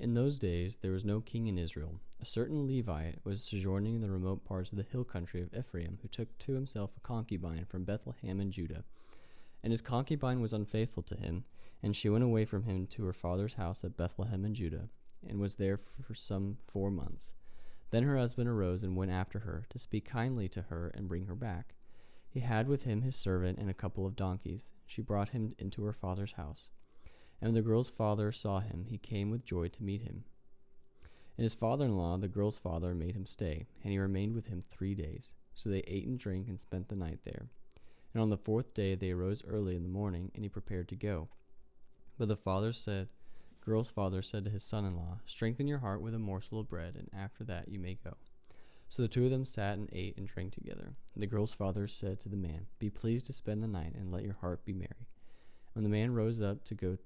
In those days there was no king in Israel. A certain Levite was sojourning in the remote parts of the hill country of Ephraim, who took to himself a concubine from Bethlehem in Judah. And his concubine was unfaithful to him, and she went away from him to her father's house at Bethlehem in Judah, and was there for some 4 months. Then her husband arose and went after her, to speak kindly to her and bring her back. He had with him his servant and a couple of donkeys. She brought him into her father's house. And when the girl's father saw him, he came with joy to meet him. And his father-in-law, the girl's father, made him stay, and he remained with him 3 days. So they ate and drank and spent the night there. And on the 4th day they arose early in the morning, and he prepared to go. But the girl's father said to his son-in-law, "Strengthen your heart with a morsel of bread, and after that you may go." So the two of them sat and ate and drank together. The girl's father said to the man, "Be pleased to spend the night, and let your heart be merry." When the man rose up to go,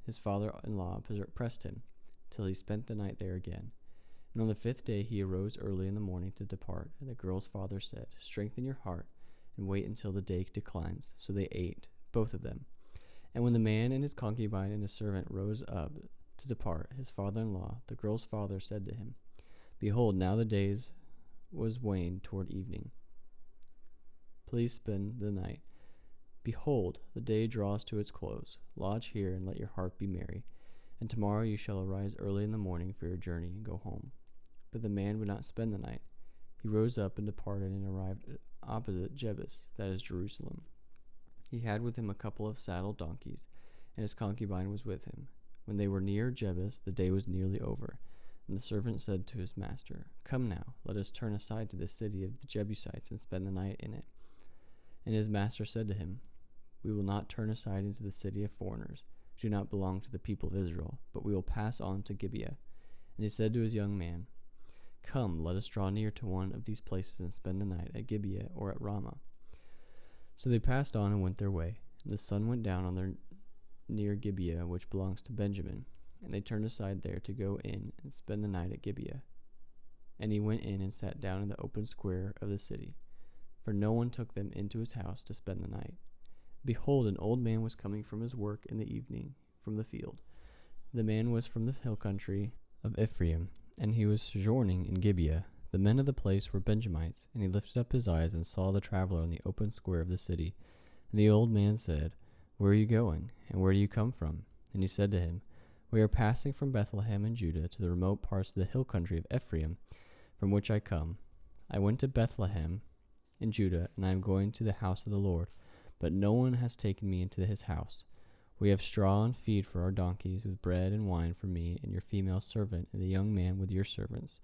his father-in-law pressed him, till he spent the night there again. And on the 5th day he arose early in the morning to depart. And the girl's father said, "Strengthen your heart, and wait until the day declines." So they ate, both of them. And when the man and his concubine and his servant rose up to depart, his father-in-law, the girl's father, said to him, "Behold, now the days was waned toward evening. Please spend the night. Behold, the day draws to its close. Lodge here, and let your heart be merry. And tomorrow you shall arise early in the morning for your journey, and go home." But the man would not spend the night. He rose up and departed, and arrived opposite Jebus, that is Jerusalem. He had with him a couple of saddled donkeys, and his concubine was with him. When they were near Jebus, the day was nearly over. And the servant said to his master, "Come now, let us turn aside to the city of the Jebusites and spend the night in it." And his master said to him, "We will not turn aside into the city of foreigners, who do not belong to the people of Israel, but we will pass on to Gibeah." And he said to his young man, "Come, let us draw near to one of these places and spend the night at Gibeah or at Ramah." So they passed on and went their way. And the sun went down on their near Gibeah, which belongs to Benjamin. And they turned aside there to go in and spend the night at Gibeah. And he went in and sat down in the open square of the city, for no one took them into his house to spend the night. Behold, an old man was coming from his work in the evening from the field. The man was from the hill country of Ephraim, and he was sojourning in Gibeah. The men of the place were Benjamites, and he lifted up his eyes and saw the traveler in the open square of the city. And the old man said, "Where are you going, and where do you come from?" And he said to him, "We are passing from Bethlehem in Judah to the remote parts of the hill country of Ephraim, from which I come. I went to Bethlehem in Judah, and I am going to the house of the Lord, but no one has taken me into his house. We have straw and feed for our donkeys, with bread and wine for me and your female servant, and the young man with your servants.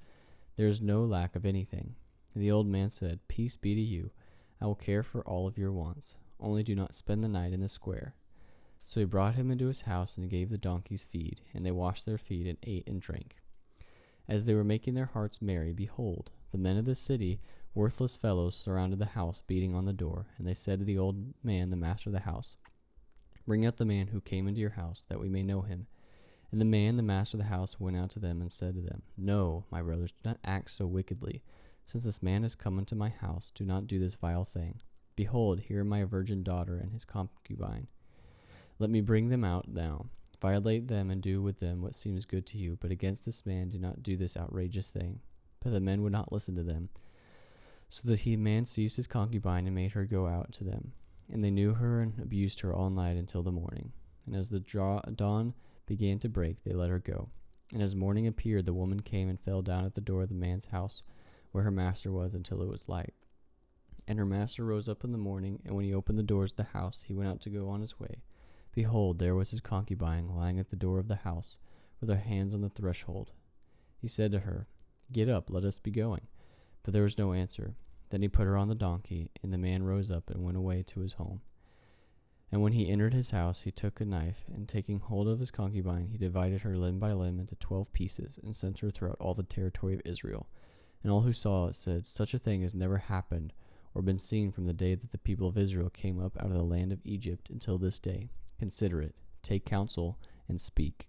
There is no lack of anything." And the old man said, "Peace be to you. I will care for all of your wants. Only do not spend the night in the square." So he brought him into his house and gave the donkeys feed, and they washed their feet and ate and drank. As they were making their hearts merry, behold, the men of the city, worthless fellows, surrounded the house, beating on the door. And they said to the old man, the master of the house, "Bring out the man who came into your house, that we may know him." And the man, the master of the house, went out to them and said to them, "No, my brothers, do not act so wickedly. Since this man has come into my house, do not do this vile thing. Behold, here are my virgin daughter and his concubine. Let me bring them out now. Violate them and do with them what seems good to you, but against this man do not do this outrageous thing." But the men would not listen to them. So the man seized his concubine and made her go out to them. And they knew her and abused her all night until the morning. And as the dawn began to break, they let her go. And as morning appeared, the woman came and fell down at the door of the man's house where her master was until it was light. And her master rose up in the morning, and when he opened the doors of the house, he went out to go on his way. Behold, there was his concubine lying at the door of the house, with her hands on the threshold. He said to her, "Get up, let us be going." But there was no answer. Then he put her on the donkey, and the man rose up and went away to his home. And when he entered his house, he took a knife, and taking hold of his concubine, he divided her limb by limb into 12 pieces, and sent her throughout all the territory of Israel. And all who saw it said, "Such a thing has never happened or been seen from the day that the people of Israel came up out of the land of Egypt until this day. Consider it, take counsel, and speak."